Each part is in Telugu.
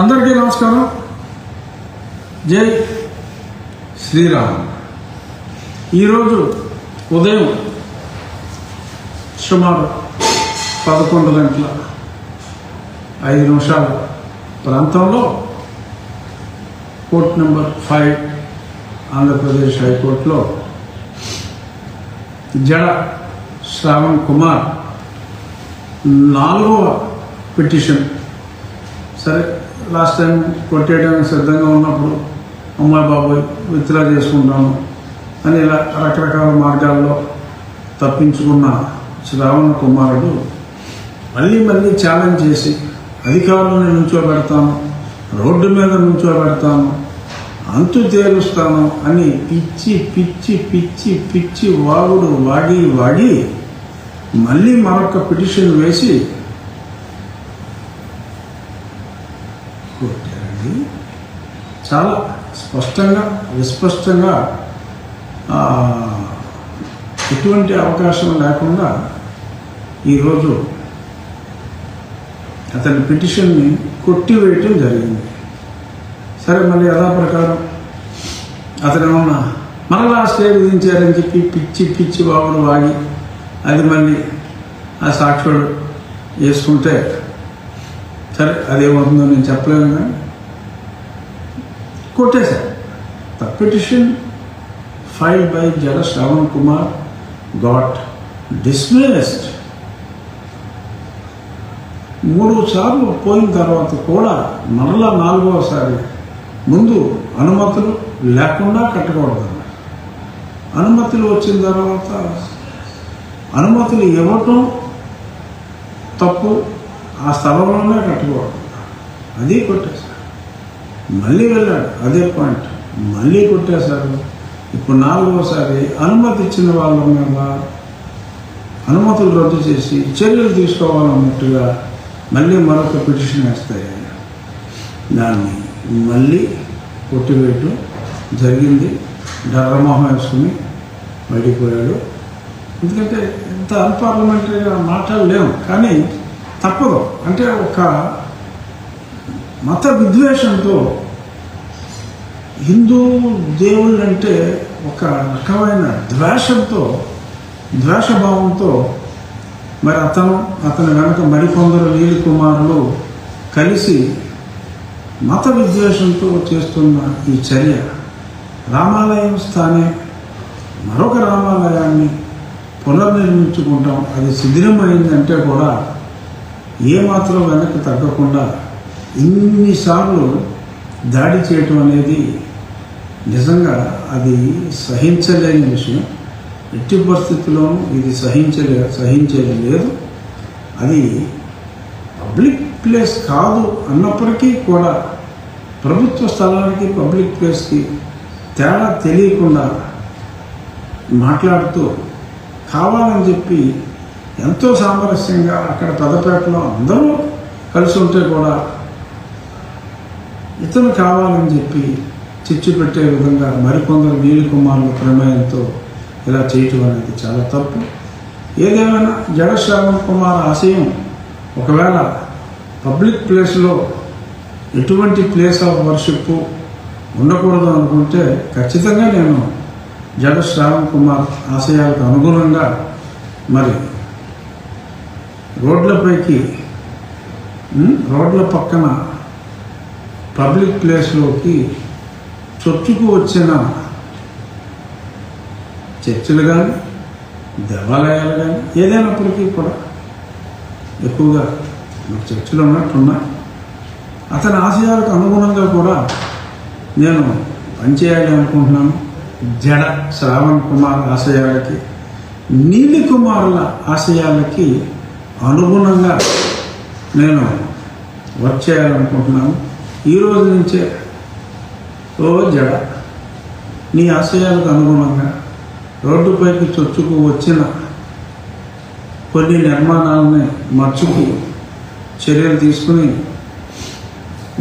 అందరికీ నమస్కారం. జై శ్రీరామ్. ఈరోజు ఉదయం సుమారు 11:05 ప్రాంతంలో కోర్ట్ నెంబర్ 5 ఆంధ్రప్రదేశ్ హైకోర్టులో జడ శ్రావణ్ కుమార్ 4వ పిటిషన్. సరే, లాస్ట్ టైం కొట్టేయడానికి సిద్ధంగా ఉన్నప్పుడు అమ్మాయి బాబాయ్ విత్డ్రా చేసుకుంటాను అని ఇలా రకరకాల మార్గాల్లో తప్పించుకున్న శ్రావణ్ కుమారుడు మళ్ళీ ఛాలెంజ్ చేసి అధికారులను నుంచోబెడతాను, రోడ్డు మీద నుంచోబెడతాను, అంతు తేలుస్తాను అని పిచ్చి పిచ్చి పిచ్చి పిచ్చి వాగుడు వాగి మళ్ళీ మరొక పిటిషన్ వేసి కొట్టారండి. చాలా స్పష్టంగా విస్పష్టంగా ఎటువంటి అవకాశం లేకుండా ఈరోజు అతని పిటిషన్ని కొట్టివేయటం జరిగింది. సరే, మళ్ళీ యథాప్రకారం అతను ఏమన్నా మరలా స్టే విధించారని చెప్పి పిచ్చి పిచ్చి బాబులు వాగి అది మళ్ళీ ఆ సాక్షుడు వేసుకుంటే సరే అదేమవుతుందో నేను చెప్పలేను, కానీ కొట్టేశారు. ద పిటిషన్ ఫైల్డ్ బై జడ శ్రావణ్ కుమార్ గాట్ డిస్మిస్డ్. 3 సార్లు పోయిన తర్వాత కూడా మరలా 4వసారి ముందు అనుమతులు లేకుండా కట్టకూడదు. అనుమతులు వచ్చిన తర్వాత అనుమతులు ఇవ్వటం తప్పు, ఆ స్థలంలోనే కట్టుకోవడం, అది కొట్టేశారు. మళ్ళీ వెళ్ళాడు, అదే పాయింట్, మళ్ళీ కొట్టేశారు. ఇప్పుడు 4వసారి అనుమతి ఇచ్చిన వాళ్ళ మీద అనుమతులు రద్దు చేసి చర్యలు తీసుకోవాలన్నట్టుగా మళ్ళీ మరొక పిటిషన్ వేస్తాయి. దాన్ని మళ్ళీ కొట్టివేయటం జరిగింది. డర్రమోహం వేసుకుని బయటిపోయాడు. ఎందుకంటే ఇంత అన్పార్లమెంటరీగా మాట్లాడలేము, కానీ తప్పదు. అంటే ఒక మత విద్వేషంతో, హిందూ దేవుళ్ళు అంటే ఒక రకమైన ద్వేషభావంతో మరి అతని వెనక మరికొందరు నీలి కుమారులు కలిసి మత విద్వేషంతో చేస్తున్న ఈ చర్య, రామాలయం స్థానే మరొక రామాలయాన్ని పునర్నిర్మించుకుంటాం, అది శిథిలమైందంటే కూడా ఏమాత్రం వెనక్కి తగ్గకుండా ఇన్నిసార్లు దాడి చేయటం అనేది నిజంగా అది సహించలేని విషయం. ఎట్టి పరిస్థితుల్లోనూ ఇది సహించేది లేదు. అది పబ్లిక్ ప్లేస్ కాదు అన్నప్పటికీ కూడా ప్రభుత్వ స్థలానికి పబ్లిక్ ప్లేస్కి తేడా తెలియకుండా మాట్లాడుతూ కావాలని చెప్పి ఎంతో సామరస్యంగా అక్కడ పెద్దపేటలో అందరూ కలిసి ఉంటే కూడా ఇతను కావాలని చెప్పి చిచ్చు పెట్టే విధంగా మరికొందరు నీలి కుమారుల ప్రమేయంతో ఇలా చేయటం అనేది చాలా తప్పు. ఏదేమైనా జడ శ్రావణ్ కుమార్ ఆశయం ఒకవేళ పబ్లిక్ ప్లేస్లో ఎటువంటి ప్లేస్ ఆఫ్ వర్షిప్ ఉండకూడదు అనుకుంటే ఖచ్చితంగా నేను జడ శ్రావణ్ కుమార్ ఆశయాలకు అనుగుణంగా మరి రోడ్ల పక్కన పబ్లిక్ ప్లేస్లోకి చొచ్చుకు వచ్చిన చర్చిలు కానీ దేవాలయాలు కానీ ఏదైనప్పటికీ కూడా ఎక్కువగా చర్చిలు ఉన్నట్టున్నాయి. అతని ఆశయాలకు అనుగుణంగా కూడా నేను పనిచేయాలి అనుకుంటున్నాను. జడ శ్రావణ్ కుమార్ ఆశయాలకి, నీలి కుమారుల ఆశయాలకి అనుగుణంగా నేను వర్క్ చేయాలనుకుంటున్నాను. ఈరోజు నుంచే ఓ జడ, నీ ఆశయాలకు అనుగుణంగా రోడ్డుపైకి చొచ్చుకు వచ్చిన కొన్ని నిర్మాణాలని మర్చుకు చర్యలు తీసుకుని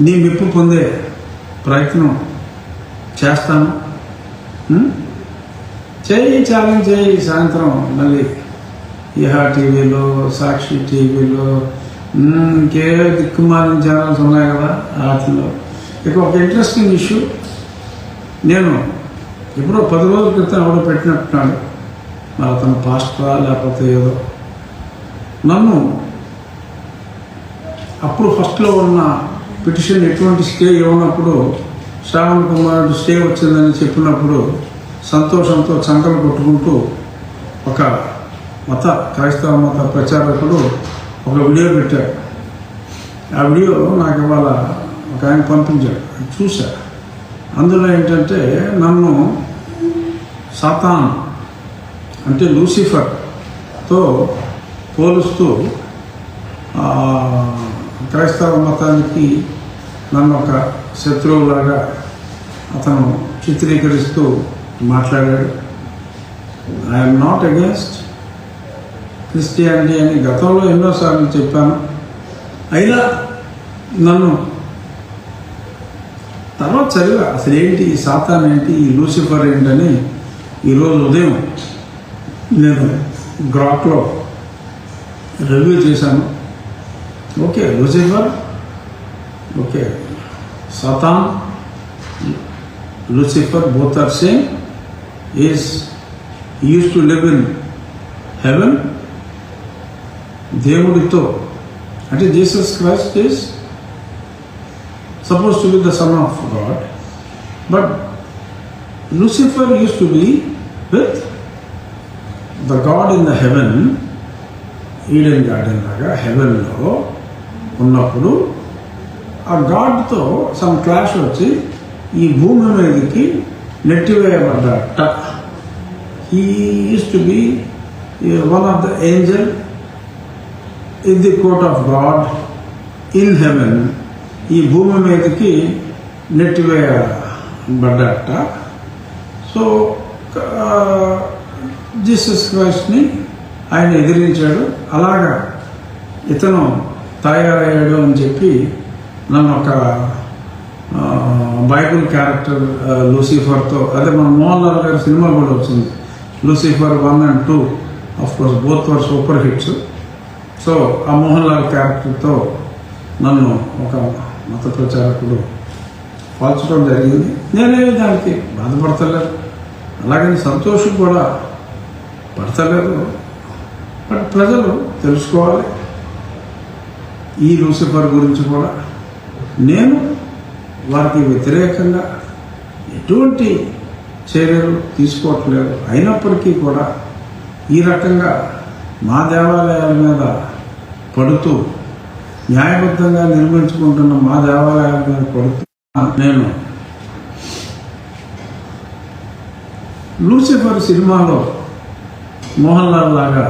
నీ మెప్పు పొందే ప్రయత్నం చేస్తాను. ఛాలెంజ్ చేయి. సాయంత్రం మళ్ళీ ఈహా టీవీలో, సాక్షి టీవీలో, ఇంకే దిక్కుమాలిన ఛానల్స్ ఉన్నాయి కదా వాటిలో. ఇక ఒక ఇంట్రెస్టింగ్ ఇష్యూ, నేను ఎప్పుడో 10 రోజుల క్రితం ఎవడో పెట్టినట్టున్నాడు, మరి అతను పాస్టరా లేకపోతే ఏదో, నన్ను అప్పుడు ఫస్ట్లో ఉన్న పిటిషన్ ఎటువంటి స్టే ఇవ్వనప్పుడు శ్రావణ్ కుమార్ స్టే వచ్చిందని చెప్పినప్పుడు సంతోషంతో చంకలు కొట్టుకుంటూ ఒక క్రైస్తవ మత ప్రచారకుడు ఒక వీడియో పెట్టాడు. ఆ వీడియో నాకు ఇవాళ ఒక ఆయన పంపించాడు, చూసా. అందులో ఏంటంటే నన్ను సాతాన్ అంటే లూసిఫర్తో పోలుస్తూ క్రైస్తవ మతానికి నన్ను ఒక శత్రువులాగా అతను చిత్రీకరిస్తూ మాట్లాడాడు. ఐఎమ్ నాట్ అగేన్స్ట్ క్రిస్టియానిటీ అని గతంలో ఎన్నోసార్లు చెప్పాను. అయినా నన్ను తర్వాత చదివా అసలు ఏంటి ఈ సాతాన్ ఏంటి, ఈ లూసిఫర్ ఏంటని ఈరోజు ఉదయం నేను గ్రాక్లో రివ్యూ చేశాను. Okay, Lucifer, okay, Satan, Lucifer both are same. Is he used to live in heaven. దేవుడితో అంటే Jesus Christ is supposed to be the son of God, but Lucifer used to be with the God in the heaven. Eden garden లాగా హెవెన్లో ఉన్నప్పుడు ఆ గాడ్తో సమ్ క్లాష్ వచ్చి ఈ భూమి మీదకి నెట్టివేయబడ్డట. He uses to be one of the angel in the court of God in heaven. ఈ భూమి మీదకి నెట్టివేయబడ్డట. సో జీసస్ క్రైస్ట్ని ఆయన ఎదిరించాడు. అలాగా ఇతను తయారయ్యాడు అని చెప్పి నన్ను ఒక బైబుల్ క్యారెక్టర్ లూసిఫర్తో, అదే మన మోహన్ లాల్ గారి సినిమా కూడా వచ్చింది Lucifer 1 and 2, of course both were super hits. So ఆ మోహన్ లాల్ క్యారెక్టర్తో నన్ను ఒక మత ప్రచారకుడు పోల్చడం జరిగింది. నేనేమి దానికి బాధపడతలేదు, అలాగని సంతోషం కూడా పడతలేదు. బట్ ప్రజలు తెలుసుకోవాలి ఈ లూసిఫర్ గురించి కూడా. నేను వారికి వ్యతిరేకంగా ఎటువంటి చర్యలు తీసుకోవట్లేదు. అయినప్పటికీ కూడా ఈ రకంగా మా దేవాలయాల మీద పడుతూ, న్యాయబద్ధంగా నిర్మించుకుంటున్న మా దేవాలయాల మీద పడుతూ నేను లూసిఫర్ సినిమాలో మోహన్ లాల్ లాగా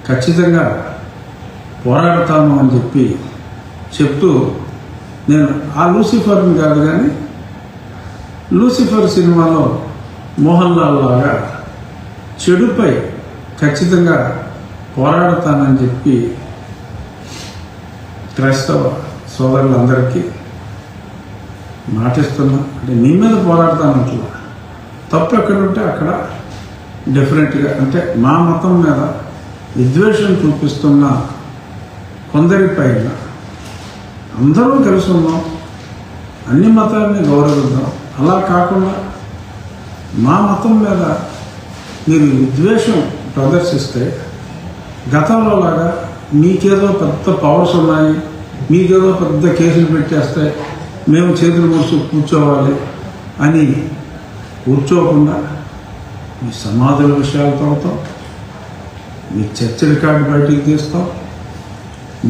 ఖచ్చితంగా పోరాడతాను అని చెప్పి చెప్తూ, నేను ఆ లూసిఫర్ని కాదు కానీ లూసిఫర్ సినిమాలో మోహన్ లాల్ లాగా చెడుపై ఖచ్చితంగా పోరాడతానని చెప్పి క్రైస్తవ సోదరులందరికీ మాటిస్తున్నా. అంటే నీ మీద పోరాడతానట్లా, తప్పు ఎక్కడుంటే అక్కడ డెఫినెట్గా, అంటే మా మతం మీద విద్వేషం చూపిస్తున్న కొందరిపైన అందరూ కలిసి ఉన్నాం, అన్ని మతాలని గౌరవిద్దాం. అలా కాకుండా మా మతం మీద మీరు విద్వేషం ప్రదర్శిస్తే, గతంలో లాగా మీకేదో పెద్ద పవర్స్ ఉన్నాయి, మీకేదో పెద్ద కేసులు పెట్టేస్తే మేము చేతులు ముడుచు కూర్చోవాలి అని కూర్చోకుండా మీ సమాధుల విషయాలు తవ్వుతాం, మీ చర్చ రికార్డు బయటికి తీస్తాం.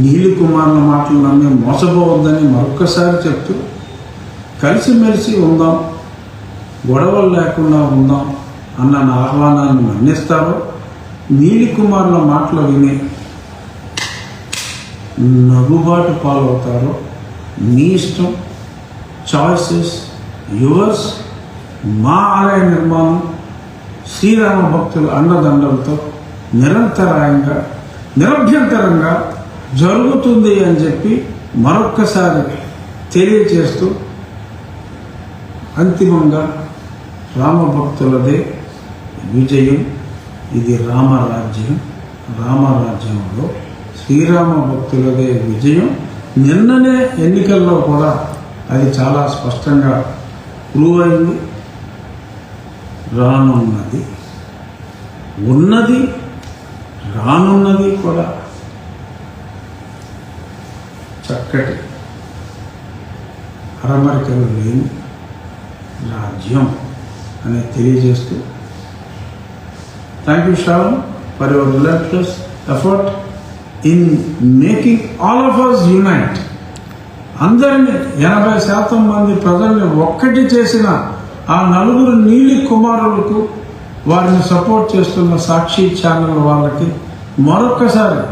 నీలి కుమారుల మాటలు నమ్మి మోసపోవద్దని మరొక్కసారి చెప్తూ కలిసిమెలిసి ఉందాం, గొడవలు లేకుండా ఉందాం అన్న నా ఆహ్వానాన్ని మన్నిస్తారో, నీలి కుమారుల మాటలు విని నవ్వుబాటు పాలవుతారో మీ ఇష్టం. Choices yours. మా ఆలయ నిర్మాణం శ్రీరామ భక్తుల అండదండలతో నిరభ్యంతరంగా జరుగుతుంది అని చెప్పి మరొక్కసారి తెలియచేస్తూ, అంతిమంగా రామభక్తులదే విజయం. ఇది రామరాజ్యం. రామరాజ్యంలో శ్రీరామ భక్తులదే విజయం. నిన్ననే ఎన్నికల్లో కూడా అది చాలా స్పష్టంగా ప్రూవ్ అయింది. రానున్నది ఉన్నది, రానున్నది కూడా చక్కటి అరమరికలు లేని రాజ్యం అని తెలియజేస్తూ, thank you Shravan for your relax effort in making all of us unite. అందరినీ 80% మంది ప్రజల్ని ఒక్కటి చేసిన ఆ నలుగురు నీలి కుమారులకు, వారిని సపోర్ట్ చేస్తున్న సాక్షి ఛానల్ వాళ్ళకి మరొక్కసారి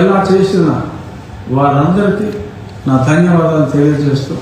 ఎలా చేసిన వారందరికీ నా ధన్యవాదాలు తెలియజేస్తూ